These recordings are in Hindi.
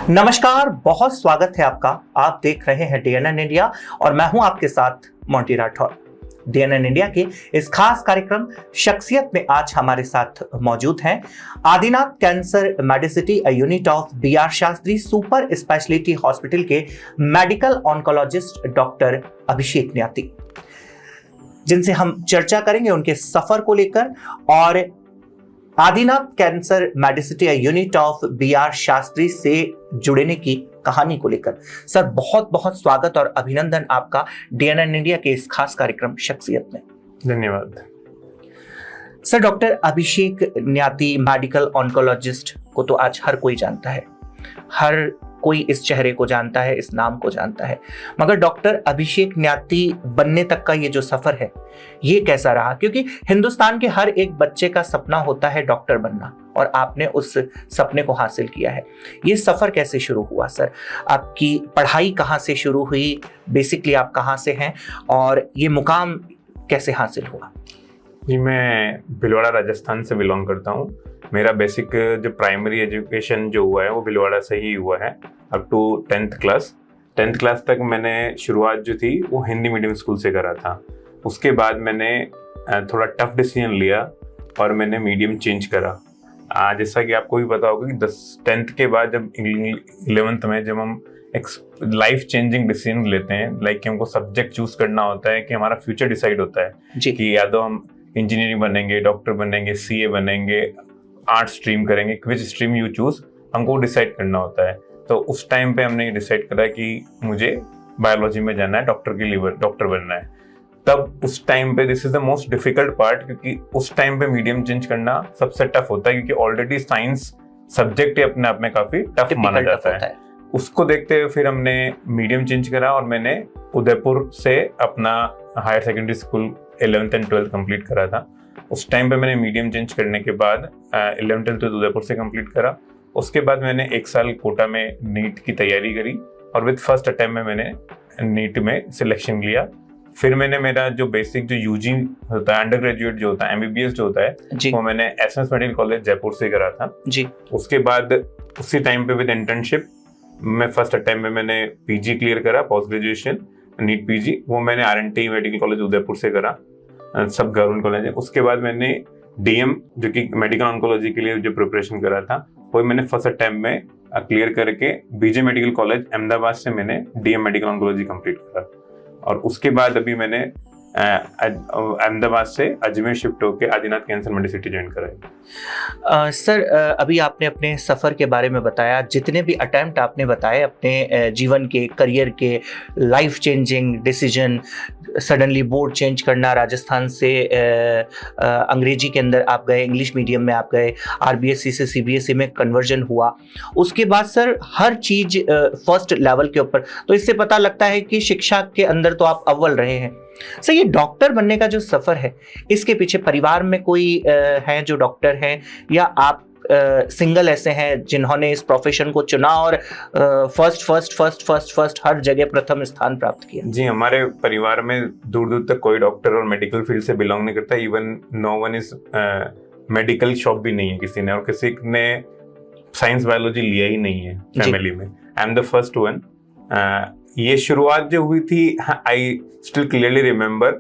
नमस्कार, बहुत स्वागत है आपका। आप देख रहे हैं डीएनएन इंडिया और मैं हूं आपके साथ मोंटी राठौर। डीएनएन इंडिया के इस खास कार्यक्रम शख्सियत में आज हमारे साथ मौजूद हैं Adinath cancer medicity unit of BR Shastri super speciality hospital के medical oncologist doctor Abhishek Nyati, जिनसे हम चर्चा करेंगे उनके सफर को लेकर और Adinath cancer medicity unit of BR Shastri से जुड़ने की कहानी को लेकर। सर, बहुत बहुत स्वागत और अभिनंदन आपका डीएनएन इंडिया के इस खास कार्यक्रम शख्सियत में। धन्यवाद sir, doctor Abhishek Nyati medical oncologist को तो आज हर कोई जानता है, हर कोई इस चेहरे को जानता है, इस नाम को जानता है, मगर डॉक्टर अभिषेक न्याती बनने तक का ये जो सफर है ये कैसा रहा? क्योंकि हिंदुस्तान के हर एक बच्चे का सपना होता है डॉक्टर बनना और आपने उस सपने को हासिल किया है। ये सफर कैसे शुरू हुआ सर? आपकी पढ़ाई कहाँ से शुरू हुई? बेसिकली आप कहाँ से हैं और ये मुकाम कैसे हासिल हुआ? जी, मैं भीलवाड़ा राजस्थान से बिलोंग करता हूँ। मेरा बेसिक जो प्राइमरी एजुकेशन जो हुआ है वो भीलवाड़ा से ही हुआ है अप टू 10th क्लास तक मैंने शुरुआत जो थी वो हिंदी मीडियम स्कूल से करा था। उसके बाद मैंने थोड़ा टफ डिसीजन लिया और मैंने मीडियम चेंज करा। जैसा कि आपको भी पता होगा कि 10th के बाद जब 11th में जब हम एक लाइफ चेंजिंग डिसीजन लेते हैं, लाइक कि हमको सब्जेक्ट चूज करना होता है कि हमारा फ्यूचर डिसाइड होता है कि या तो हम इंजीनियरिंग बनेंगे, डॉक्टर बनेंगे, सीए बनेंगे, आर्ट स्ट्रीम करेंगे, विच स्ट्रीम यू चूज, हमको डिसाइड करना होता है। तो उस टाइम पे हमने डिसाइड करा कि मुझे बायोलॉजी में जाना है, डॉक्टर बनना है। तब उस टाइम पे this is the most difficult part, क्योंकि उस टाइम पे मीडियम चेंज करना सबसे टफ होता है, क्योंकि ऑलरेडी साइंस सब्जेक्ट ही अपने आप में काफी टफ माना जाता है। उसको देखते हुए फिर हमने मीडियम चेंज करा और मैंने उदयपुर से अपना higher secondary school 11th and 12th complete करा था। उस टाइम पे मैंने मीडियम चेंज करने के बाद 11th एंड 12th उदयपुर से कंप्लीट करा। उसके बाद मैंने 1 साल कोटा में नीट की तैयारी करी और विद फर्स्ट अटेम्प्ट में मैंने नीट में सिलेक्शन लिया। फिर मैंने मेरा जो बेसिक जो यूजी होता है, अंडर ग्रेजुएट जो होता है, एमबीबीएस जो होता है, वो मैंने एसएस मेडिकल कॉलेज जयपुर से करा था जी। उसके बाद उसी टाइम पे विद इंटर्नशिप मैं फर्स्ट अटेम्प्ट में मैंने पीजी क्लियर करा, पोस्ट ग्रेजुएशन नीट पीजी, वो मैंने आरएनटी मेडिकल कॉलेज उदयपुर से करा, सब गवर्नमेंट कॉलेज है। उसके बाद मैंने डीएम जो कि मेडिकल ऑन्कोलॉजी के लिए जो प्रिपरेशन करा था वो मैंने फर्स्ट अटेम्प्ट में क्लियर करके बीजे मेडिकल कॉलेज अहमदाबाद से मैंने डीएम मेडिकल ऑन्कोलॉजी कंप्लीट करा। और उसके बाद अभी मैंने अहमदाबाद से अजमेर शिफ्ट होकर आदिनाथ कैंसर मेडिसिटी ज्वाइन करा है। सर, अभी आपने अपने सफ़र के बारे में बताया, जितने भी अटेम्प्ट आपने बताए अपने जीवन के, करियर के, life changing decision, suddenly board change करना, राजस्थान से अंग्रेजी के अंदर आप गए, इंग्लिश मीडियम में आप गए, आरबीएसई से सीबीएसई में कन्वर्जन हुआ, उसके बाद सर हर चीज़ फर्स्ट लेवल के ऊपर, तो इससे पता लगता है कि शिक्षा के अंदर तो आप अव्वल रहे हैं। सर, ये डॉक्टर बनने का जो सफर है, इसके पीछे परिवार में कोई है जो डॉक्टर हैं या आप सिंगल ऐसे हैं जिन्होंने इस प्रोफेशन को चुना और फर्स्ट हर जगह प्रथम स्थान प्राप्त किया? जी, हमारे परिवार में दूर दूर तक कोई डॉक्टर और मेडिकल फील्ड से बिलोंग नहीं करता। Even know one is medical shop भी नहीं है किसी ने, और किसी ने साइंस बायोलॉजी लिया ही नहीं है फैमिली में। I am the first one. ये शुरुआत जो हुई थी, आई स्टिल क्लियरली रिमेम्बर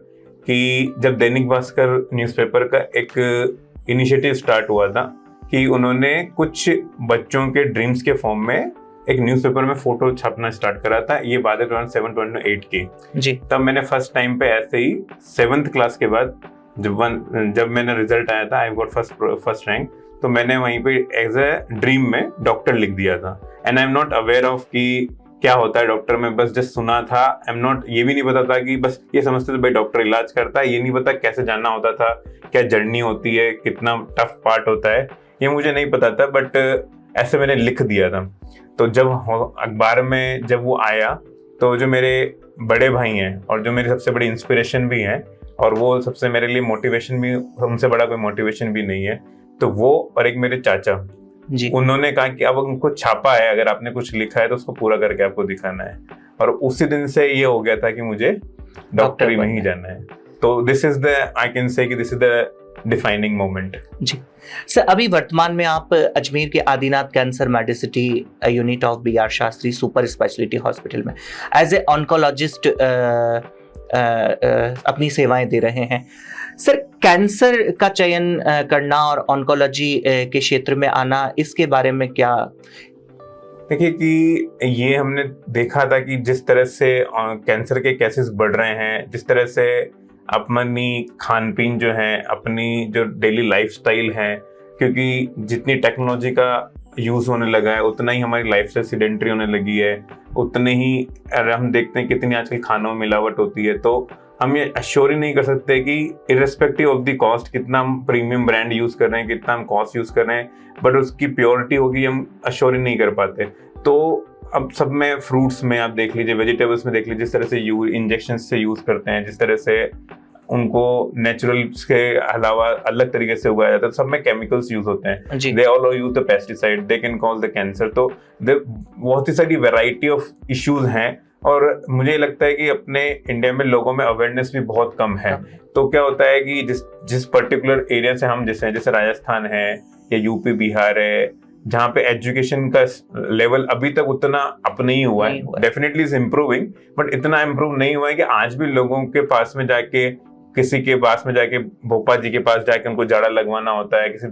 कि जब दैनिक भास्कर न्यूज़पेपर का एक इनिशिएटिव स्टार्ट हुआ था कि उन्होंने कुछ बच्चों के ड्रीम्स के फॉर्म में एक न्यूज़पेपर में फोटो छापना स्टार्ट करा था। ये बात है 2007-2008 की जी। तब मैंने फर्स्ट टाइम पे ऐसे ही 7th क्लास के बाद जब मैंने रिजल्ट आया था, आई गॉट फर्स्ट रैंक, तो मैंने वहीं पे एज ए ड्रीम में डॉक्टर लिख दिया था। And I am not aware of कि क्या होता है डॉक्टर में, बस जस्ट सुना था। आई एम नॉट, ये भी नहीं पता था कि बस ये समझते थे भाई डॉक्टर इलाज करता है, ये नहीं पता कैसे जानना होता था, क्या जर्नी होती है, कितना टफ पार्ट होता है, ये मुझे नहीं पता था। बट ऐसे मैंने लिख दिया था। तो जब अखबार में जब वो आया, तो जो मेरे बड़े भाई हैं और जो मेरी सबसे बड़ी इंस्पिरेशन भी हैं, और वो सबसे मेरे लिए मोटिवेशन भी, उनसे बड़ा कोई मोटिवेशन भी नहीं है, तो वो और एक मेरे चाचा जी, उन्होंने कहा कि अब उनको छापा है, अगर आपने कुछ लिखा है तो उसको पूरा करके आपको दिखाना है। और उसी दिन से ये हो गया था कि मुझे डॉक्टरी में ही जाना है। तो this is the, I can say कि this is the defining moment. जी सर, अभी वर्तमान में आप अजमेर के Adinath cancer medicity unit of B R Shastri super speciality hospital में एज ए ऑन्कोलॉजिस्ट अपनी सेवाएं दे रहे हैं। सर, कैंसर का चयन करना और ऑन्कोलॉजी के क्षेत्र में आना, इसके बारे में क्या? देखिए कि ये हमने देखा था कि जिस तरह से कैंसर के केसेस बढ़ रहे हैं, जिस तरह से अपनी खान पीन जो है, अपनी जो डेली लाइफस्टाइल है, क्योंकि जितनी टेक्नोलॉजी का यूज़ होने लगा है उतना ही हमारी लाइफस्टाइल सीडेंट्री होने लगी है, उतने ही हम देखते हैं कितनी आजकल खानों में मिलावट होती है। तो हम ये अश्योर ही नहीं कर सकते कि इर्रेस्पेक्टिव ऑफ द कॉस्ट, कितना हम प्रीमियम ब्रांड यूज़ कर रहे हैं, कितना हम कॉस्ट यूज़ कर रहे हैं, बट उसकी प्योरिटी होगी हम अश्योर ही नहीं कर पाते। तो अब सब में, फ्रूट्स में आप देख लीजिए, वेजिटेबल्स में देख लीजिए, जिस तरह से इंजेक्शन से यूज़ करते हैं, जिस तरह से उनको नेचुरल के अलावा अलग तरीके से उगाया जाता है, सब में केमिकल्स यूज होते हैं। They all use the pesticide, they can cause the cancer. तो बहुत ही सारी वैरायटी ऑफ इश्यूज हैं और मुझे लगता है कि अपने इंडिया में लोगों में अवेयरनेस भी बहुत कम है। तो क्या होता है कि जिस पर्टिकुलर एरिया से हम जैसे राजस्थान है या यूपी बिहार है, जहाँ पे एजुकेशन का लेवल अभी तक उतना अप नहीं हुआ है, डेफिनेटली इज इम्प्रूविंग, बट इतना इम्प्रूव नहीं हुआ है कि आज भी लोगों के पास में जाके, किसी के पास में जाके, भोपा जी के पास जाके उनको जाड़ा लगवाना होता है, किसी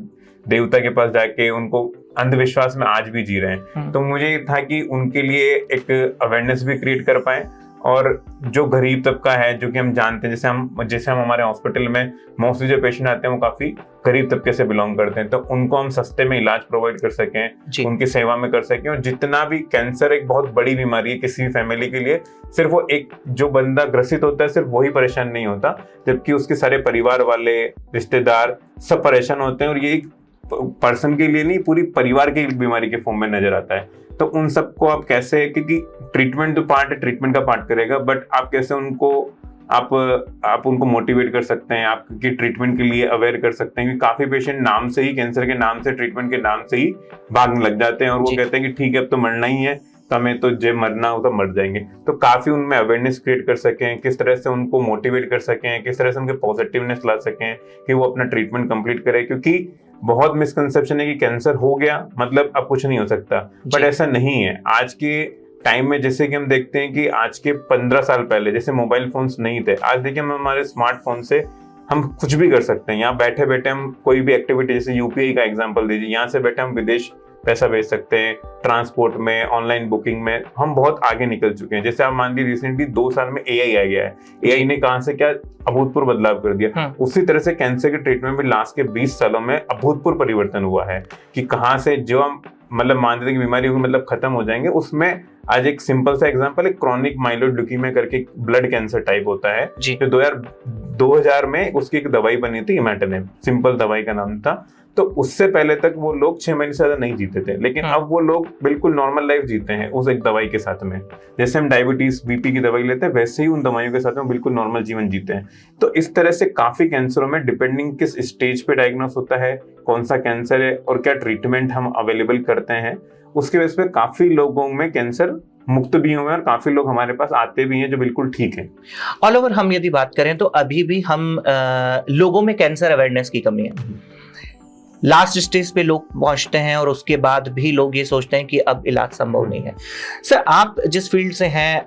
देवता के पास जाके उनको अंधविश्वास में आज भी जी रहे हैं। तो मुझे था कि उनके लिए एक अवेयरनेस भी क्रिएट कर पाए, और जो गरीब तबका है, जो कि हम जानते हैं, जैसे हम हमारे हॉस्पिटल में मोस्टली जो पेशेंट आते हैं वो काफी गरीब तबके से बिलोंग करते हैं, तो उनको हम सस्ते में इलाज प्रोवाइड कर सकें, उनकी सेवा में कर सकें। और जितना भी कैंसर एक बहुत बड़ी बीमारी है किसी भी फैमिली के लिए, सिर्फ वो एक जो बंदा ग्रसित होता है सिर्फ वही परेशान नहीं होता, जबकि उसके सारे परिवार वाले, रिश्तेदार सब परेशान होते हैं। और ये एक पर्सन के लिए नहीं, पूरी परिवार की बीमारी के फॉर्म में नजर आता है। तो उन सबको आप कैसे, क्योंकि ट्रीटमेंट तो पार्ट है, ट्रीटमेंट का पार्ट करेगा, बट आप कैसे उनको आप उनको मोटिवेट कर सकते हैं, आपकी ट्रीटमेंट के लिए अवेयर कर सकते हैं। क्योंकि काफी पेशेंट नाम से ही, कैंसर के नाम से, ट्रीटमेंट के नाम से ही भागने लग जाते हैं, और वो कहते हैं कि ठीक है अब तो मरना ही है, तो हमें तो जब मरना हो तो मर जाएंगे। तो काफी उनमें अवेयरनेस क्रिएट कर सकें, किस तरह से उनको मोटिवेट कर सकें, किस तरह से उनके पॉजिटिवनेस ला सकें कि वो अपना ट्रीटमेंट कंप्लीट करें। क्योंकि बहुत मिसकंसेप्शन है कि कैंसर हो गया मतलब अब कुछ नहीं हो सकता, बट ऐसा नहीं है। आज के टाइम में जैसे कि हम देखते हैं कि आज के 15 साल पहले जैसे मोबाइल फोन्स नहीं थे, आज देखिए हम हमारे स्मार्टफोन से हम कुछ भी कर सकते हैं। यहाँ बैठे बैठे हम कोई भी एक्टिविटी, जैसे यूपीआई का एग्जांपल दीजिए, यहाँ से बैठे हम विदेश पैसा भेज सकते हैं, ट्रांसपोर्ट में, ऑनलाइन बुकिंग में हम बहुत आगे निकल चुके हैं। जैसे आप मान लीजिए रिसेंटली 2 साल में एआई आ गया है, एआई ने कहां से क्या अभूतपूर्व बदलाव कर दिया। उसी तरह से कैंसर के ट्रीटमेंट में लास्ट के 20 सालों में अभूतपूर्व परिवर्तन हुआ है कि कहां से जो हम मतलब मानते थे कि बीमारी होगी मतलब खत्म हो जाएंगे, उसमें आज एक सिंपल सा एग्जांपल है, क्रॉनिक माइलोइड ल्यूकीमिया करके ब्लड कैंसर टाइप होता है, जो 2000 में उसकी एक दवाई बनी थी, इमैटिनिब, सिंपल दवाई का नाम था। तो उससे पहले तक वो लोग 6 महीने से ज्यादा नहीं जीते थे, लेकिन अब वो लोग बिल्कुल नॉर्मल लाइफ जीते हैं उस एक दवाई के साथ में। जैसे हम डायबिटीज, बीपी की दवाई लेते हैं, वैसे ही उन दवाइयों के साथ में बिल्कुल नॉर्मल जीवन जीते हैं। तो इस तरह से काफी कैंसरों में डिपेंडिंग किस स्टेज पे डायग्नोस होता है, कौन सा कैंसर है और क्या ट्रीटमेंट हम अवेलेबल करते हैं, उसके बेस पे काफी लोगों में कैंसर मुक्त भी हुए और काफी लोग हमारे पास आते भी हैं जो बिल्कुल ठीक है। ऑल ओवर हम यदि बात करें तो अभी भी हम लोगों में कैंसर अवेयरनेस की कमी है। लास्ट स्टेज पे लोग पहुंचते हैं और उसके बाद भी लोग ये सोचते हैं कि अब इलाज संभव नहीं है। सर, आप जिस फील्ड से हैं,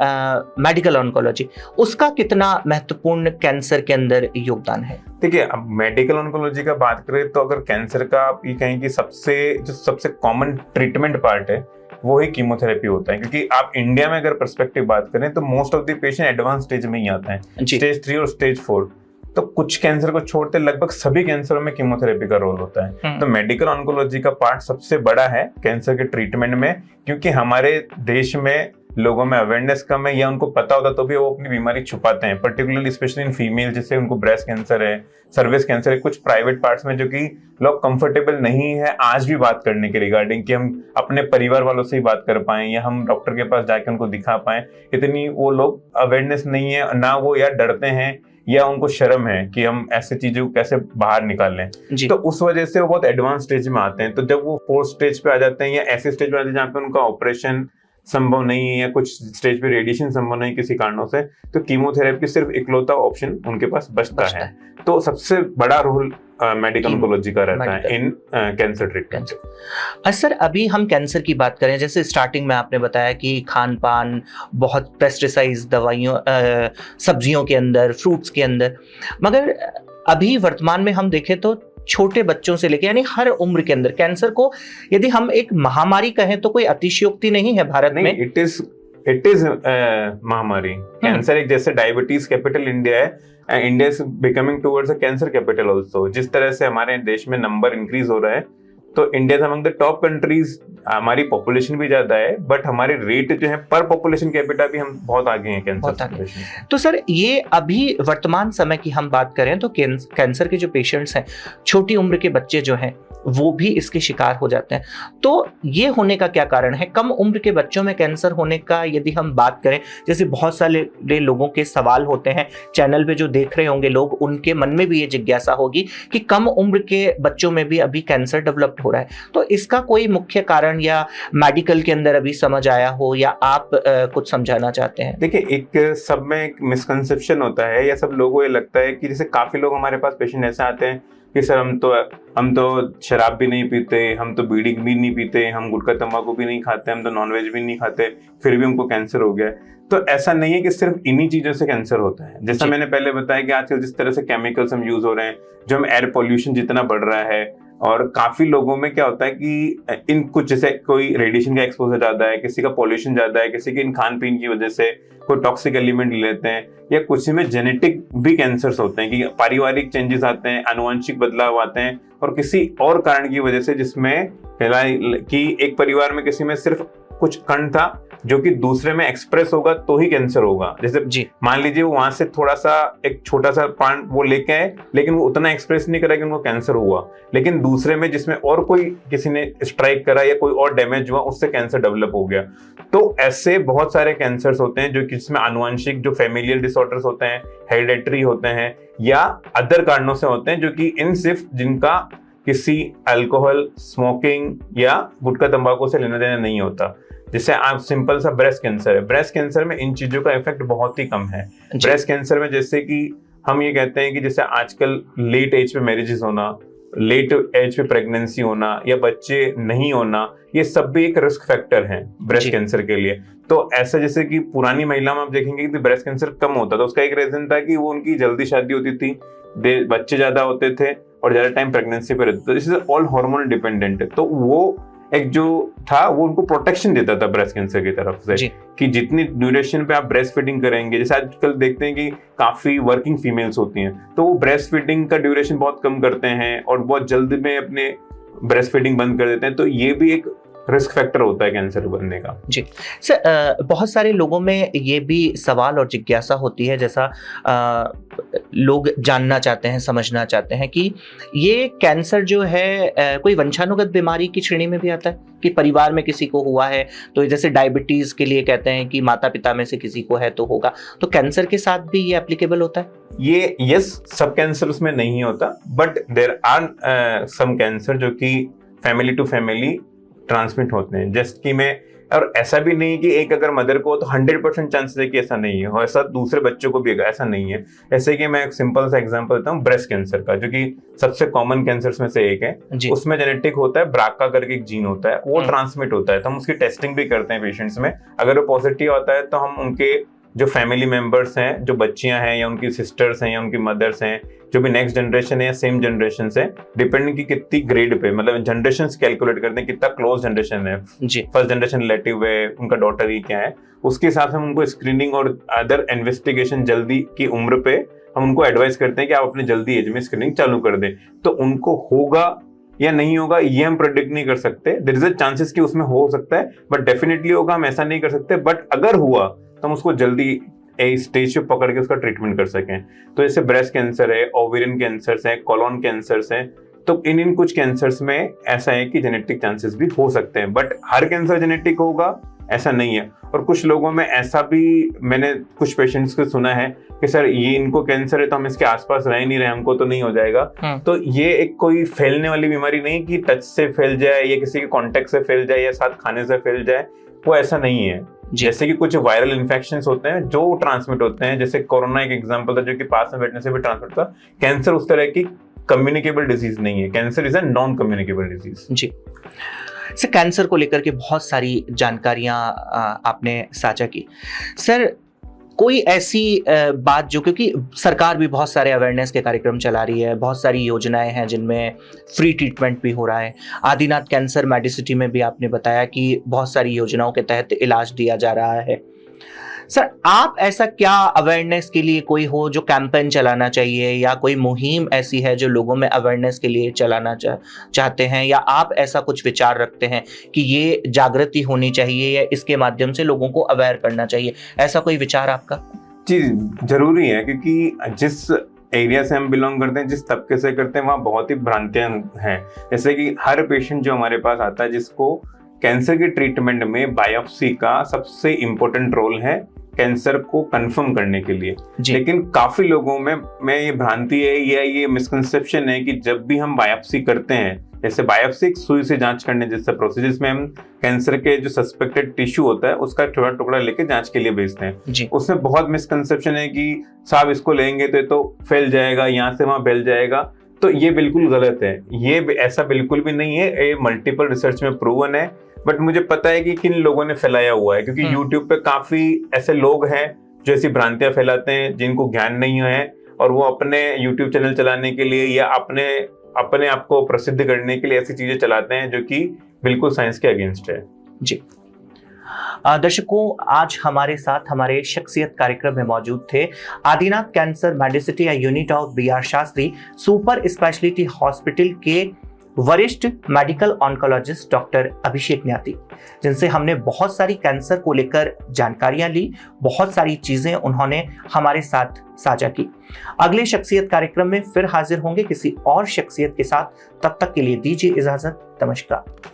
मेडिकल ऑन्कोलॉजी, उसका कितना महत्वपूर्ण कैंसर के अंदर योगदान है? देखिए, अब मेडिकल ऑन्कोलॉजी का बात करें तो अगर कैंसर का आप ये कहें कि सबसे कॉमन ट्रीटमेंट पार्ट है वो ही कीमोथेरेपी होता है। क्योंकि आप इंडिया में अगर पर्सपेक्टिव बात करें तो most of the patient advance stage में ही आते हैं, स्टेज 3 और स्टेज 4। तो कुछ कैंसर को छोड़ते लगभग सभी कैंसरों में कीमोथेरेपी का रोल होता है। तो मेडिकल ऑन्कोलॉजी का पार्ट सबसे बड़ा है कैंसर के ट्रीटमेंट में, क्योंकि हमारे देश में लोगों में अवेयरनेस कम है, या उनको पता होता तो भी वो अपनी बीमारी छुपाते हैं, पर्टिकुलरली स्पेशली इन फीमेल, जैसे उनको ब्रेस्ट कैंसर है, सर्विक्स कैंसर है, कुछ प्राइवेट पार्ट्स में जो कि लोग कंफर्टेबल नहीं है आज भी बात करने के रिगार्डिंग कि हम अपने परिवार वालों से ही बात कर पाएं या हम डॉक्टर के पास जाकर उनको दिखा पाएं। इतनी वो लोग अवेयरनेस नहीं है ना, वो या डरते हैं या उनको शर्म है कि हम ऐसी चीजों को कैसे बाहर निकाल लें। तो उस वजह से वो बहुत एडवांस स्टेज में आते हैं। तो जब वो 4th स्टेज पे आ जाते हैं या ऐसे स्टेज पे आते हैं जहाँ पे उनका ऑपरेशन संभव नहीं है या कुछ स्टेज पे रेडिएशन संभव नहीं किसी कारणों से, तो कीमोथेरेपी सिर्फ इकलौता ऑप्शन उनके पास बचता है। तो सबसे बड़ा रोल मेडिकल ऑन्कोलॉजी का रहता है इन कैंसर ट्रीटमेंट। सर अभी हम कैंसर की बात करें, जैसे स्टार्टिंग में आपने बताया कि खान पान बहुत पेस्टिसाइड्स दवाइयों सब्जियों के अंदर, फ्रूट्स के अंदर, मगर अभी वर्तमान में हम देखें तो छोटे बच्चों से लेकर यानी हर उम्र के अंदर कैंसर को यदि हम एक महामारी कहें तो कोई अतिशयोक्ति नहीं है भारत में। इट इज महामारी। कैंसर एक जैसे डायबिटीज कैपिटल इंडिया है, India is becoming towards a cancer capital also. जिस तरह से हमारे देश में नंबर इंक्रीज हो रहा है तो India is among the top countries. हमारी पॉपुलेशन भी ज्यादा है बट हमारे रेट जो है पर पॉपुलेशन कैपिटा भी हम बहुत आगे हैं कैंसर। तो सर ये अभी वर्तमान समय की हम बात करें तो कैंसर के जो पेशेंट्स हैं, छोटी उम्र के बच्चे जो हैं वो भी इसके शिकार हो जाते हैं। तो ये होने का क्या कारण है? कम उम्र के बच्चों में कैंसर होने का यदि हम बात करें, जैसे बहुत सारे लोगों के सवाल होते हैं, चैनल पे जो देख रहे होंगे लोग, उनके मन में भी ये जिज्ञासा होगी कि कम उम्र के बच्चों में भी अभी कैंसर डेवलप हो रहा है, तो इसका कोई मुख्य कारण या मेडिकल के अंदर अभी समझ आया हो या आप कुछ समझाना चाहते हैं? देखिए, एक सब में एक मिसकंसेप्शन होता है या सब लोगों को ये लगता है कि जैसे काफी लोग हमारे पास पेशेंट ऐसे आते हैं कि सर हम तो शराब भी नहीं पीते, हम तो बीड़ी भी नहीं पीते, हम गुटखा तंबाकू भी नहीं खाते, हम तो नॉनवेज भी नहीं खाते, फिर भी हमको कैंसर हो गया है। तो ऐसा नहीं है कि सिर्फ इन्हीं चीजों से कैंसर होता है। जैसा मैंने पहले बताया कि आजकल जिस तरह से केमिकल्स हम यूज हो रहे हैं, जो हम एयर पोल्यूशन जितना बढ़ रहा है, और काफी लोगों में क्या होता है कि इन कुछ जैसे कोई रेडिएशन का एक्सपोजर ज्यादा है, किसी का पॉल्यूशन ज्यादा है, किसी के इन खान पीन की वजह से कोई टॉक्सिक एलिमेंट लेते हैं, या कुछ में जेनेटिक भी कैंसर्स होते हैं कि पारिवारिक चेंजेस आते हैं, आनुवंशिक बदलाव आते हैं, और किसी और कारण की वजह से जिसमें कि एक परिवार में किसी में सिर्फ कुछ कण था जो कि दूसरे में एक्सप्रेस होगा तो ही कैंसर होगा। जैसे मान लीजिए वो वहां से थोड़ा सा एक छोटा सा पार्ट वो लेके आए लेकिन वो उतना एक्सप्रेस नहीं करा कि उनको कैंसर हुआ, लेकिन दूसरे में जिसमें और कोई किसी ने स्ट्राइक करा या कोई और डैमेज हुआ उससे कैंसर डेवलप हो गया। तो ऐसे बहुत सारे कैंसर्स होते हैं जो जिसमें आनुवंशिक जो फैमिलियल डिसऑर्डर्स होते हैं, हेरिडेटरी होते हैं, या अदर कारणों से होते हैं जो कि इन सिर्फ जिनका किसी अल्कोहल, स्मोकिंग या गुटखा तंबाकू से लेना देना नहीं होता। जैसे आप सिंपल सा ब्रेस्ट कैंसर है, ब्रेस्ट कैंसर में इन चीजों का इफेक्ट बहुत ही कम है। ब्रेस्ट कैंसर में जैसे कि हम ये कहते हैं कि जैसे आजकल लेट एज पे मैरिजेस होना, लेट एज पे प्रेगनेंसी होना या बच्चे नहीं होना, ये सब भी एक रिस्क फैक्टर है ब्रेस्ट कैंसर के लिए। तो ऐसा जैसे कि पुरानी महिला में आप देखेंगे कि ब्रेस्ट कैंसर कम होता था, उसका एक रीजन था कि वो उनकी जल्दी शादी होती थी, बच्चे ज्यादा होते थे और ज्यादा टाइम प्रेगनेंसी पे रहते थे। This is all hormonal dependent है। तो वो एक जो था वो उनको प्रोटेक्शन देता था ब्रेस्ट कैंसर की तरफ से कि जितनी ड्यूरेशन पे आप ब्रेस्ट फीडिंग करेंगे, जैसे आजकल देखते हैं कि काफी वर्किंग फीमेल्स होती हैं तो वो ब्रेस्ट फीडिंग का ड्यूरेशन बहुत कम करते हैं और बहुत जल्दी में अपने ब्रेस्ट फीडिंग बंद कर देते हैं। तो ये भी एक रिस्क फैक्टर होता है कैंसर बनने का। जी सर, बहुत सारे लोगों में ये भी सवाल और जिज्ञासा होती है, जैसा लोग जानना चाहते हैं, समझना चाहते हैं कि ये कैंसर जो है कोई वंशानुगत बीमारी की श्रेणी में भी आता है कि परिवार में किसी को हुआ है, तो जैसे डायबिटीज के लिए कहते हैं कि माता पिता में से किसी को है तो होगा, तो कैंसर के साथ भी ये एप्लीकेबल होता है? ये यस, सब कैंसर उसमें नहीं होता, but there are some cancer जो कि फैमिली टू फैमिली ट्रांसमिट होते हैं। जैसे कि मैं, और ऐसा भी नहीं कि एक अगर मदर को तो 100% चांसेस है कि ऐसा नहीं है, और ऐसा दूसरे बच्चों को भी ऐसा नहीं है। ऐसे कि मैं एक सिंपल सा एग्जांपल देता हूँ ब्रेस्ट कैंसर का, जो कि सबसे कॉमन कैंसर्स में से एक है। उसमें जेनेटिक होता है, ब्राका करके एक जीन होता है, वो ट्रांसमिट होता है। तो हम उसकी टेस्टिंग भी करते हैं पेशेंट्स में। अगर वो पॉजिटिव आता है तो हम उनके जो फैमिली मेंबर्स हैं, जो बच्चियां हैं या उनकी सिस्टर्स हैं या उनकी मदर्स हैं, जो भी नेक्स्ट जनरेशन है या सेम जनरेशन से, डिपेंडिंग की कितनी ग्रेड पे, मतलब जनरेशन कैलकुलेट करते हैं कितना क्लोज जनरेशन है, फर्स्ट जनरेशन रिलेटिव है, उनका डॉटर ही क्या है, उसके हिसाब से हम उनको स्क्रीनिंग और अदर इन्वेस्टिगेशन जल्दी की उम्र पे हम उनको एडवाइस करते हैं कि आप अपनी जल्दी एज में स्क्रीनिंग चालू कर दें। तो उनको होगा या नहीं होगा ये हम प्रेडिक्ट नहीं कर सकते। देयर इज अ चांसेस कि उसमें हो सकता है, बट डेफिनेटली होगा, हम ऐसा नहीं कर सकते। बट अगर हुआ तो हम उसको जल्दी स्टेज पे पकड़ के उसका ट्रीटमेंट कर सकें। तो जैसे ब्रेस्ट कैंसर है, ओवेरियन कैंसर्स है, कोलोन कैंसर्स है, तो इन कुछ कैंसर्स में ऐसा है कि जेनेटिक चांसेस भी हो सकते हैं, बट हर कैंसर जेनेटिक होगा ऐसा नहीं है। और कुछ लोगों में ऐसा भी मैंने कुछ पेशेंट्स को सुना है कि सर ये इनको कैंसर है तो हम इसके आसपास रह नहीं रहे, हमको तो नहीं हो जाएगा। तो ये एक कोई फैलने वाली बीमारी नहीं कि टच से फैल जाए या किसी के कांटेक्ट से फैल जाए या साथ खाने से फैल जाए। वो ऐसा नहीं है। जैसे कि कुछ वायरल इन्फेक्शंस होते हैं जो ट्रांसमिट होते हैं, जैसे कोरोना एक एग्जांपल था जो कि पास में बैठने से भी ट्रांसमिट था। कैंसर उस तरह की कम्युनिकेबल डिजीज नहीं है, cancer is a non communicable disease. जी सर, कैंसर को लेकर के बहुत सारी जानकारियां आपने साझा की। सर कोई ऐसी बात जो, क्योंकि सरकार भी बहुत सारे अवेयरनेस के कार्यक्रम चला रही है, बहुत सारी योजनाएं हैं जिनमें फ्री ट्रीटमेंट भी हो रहा है। आदिनाथ कैंसर मेडिसिटी में भी आपने बताया कि बहुत सारी योजनाओं के तहत इलाज दिया जा रहा है। सर आप ऐसा क्या अवेयरनेस के लिए कोई हो जो कैंपेन चलाना चाहिए, या कोई मुहिम ऐसी है जो लोगों में अवेयरनेस के लिए चलाना चाहते हैं, या आप ऐसा कुछ विचार रखते हैं कि ये जागृति होनी चाहिए या इसके माध्यम से लोगों को अवेयर करना चाहिए, ऐसा कोई विचार आपका? जी जरूरी है, क्योंकि जिस एरिया से हम बिलोंग करते हैं, जिस तबके से करते हैं, वहाँ बहुत ही भ्रांतियां हैं। जैसे कि हर पेशेंट जो हमारे पास आता है जिसको कैंसर के ट्रीटमेंट में बायोप्सी का सबसे इम्पोर्टेंट रोल है कैंसर को कंफर्म करने के लिए। लेकिन काफी लोगों में ये भ्रांति है या ये मिसकंसेप्शन है कि जब भी हम बायोप्सी करते हैं, जैसे बायोप्सी एक सुई से जांच करने जैसा प्रोसेस, जिसमें हम कैंसर के जो सस्पेक्टेड टिश्यू होता है उसका थोड़ा टुकड़ा लेके जांच के लिए भेजते हैं। उसमें बहुत मिसकंसेप्शन है कि साहब इसको लेंगे तो फैल जाएगा, यहाँ से वहां फैल जाएगा। तो ये बिल्कुल गलत है, ये ऐसा बिल्कुल भी नहीं है। ये मल्टीपल रिसर्च में प्रूवन है। बट मुझे पता है कि किन लोगों ने फैलाया हुआ है, क्योंकि यूट्यूब पे काफी ऐसे लोग हैं जो ऐसी भ्रांतियां फैलाते हैं जिनको ज्ञान नहीं है, और वो अपने यूट्यूब चैनल चलाने के लिए या अपने आप को प्रसिद्ध करने के लिए ऐसी चीजें चलाते हैं जो कि बिल्कुल साइंस के अगेंस्ट है। जी दर्शकों, आज हमारे साथ हमारे शख्सियत कार्यक्रम में मौजूद थे आदिनाथ कैंसर मेडिसिटी या unit of BR Shastri super speciality hospital के वरिष्ठ medical oncologist doctor Abhishek Nyati, जिनसे हमने बहुत सारी कैंसर को लेकर जानकारियां ली, बहुत सारी चीजें उन्होंने हमारे साथ साझा की। अगले शख्सियत कार्यक्रम में फिर हाजिर होंगे किसी और शख्सियत के साथ। तब तक के लिए दीजिए इजाजत। नमस्कार।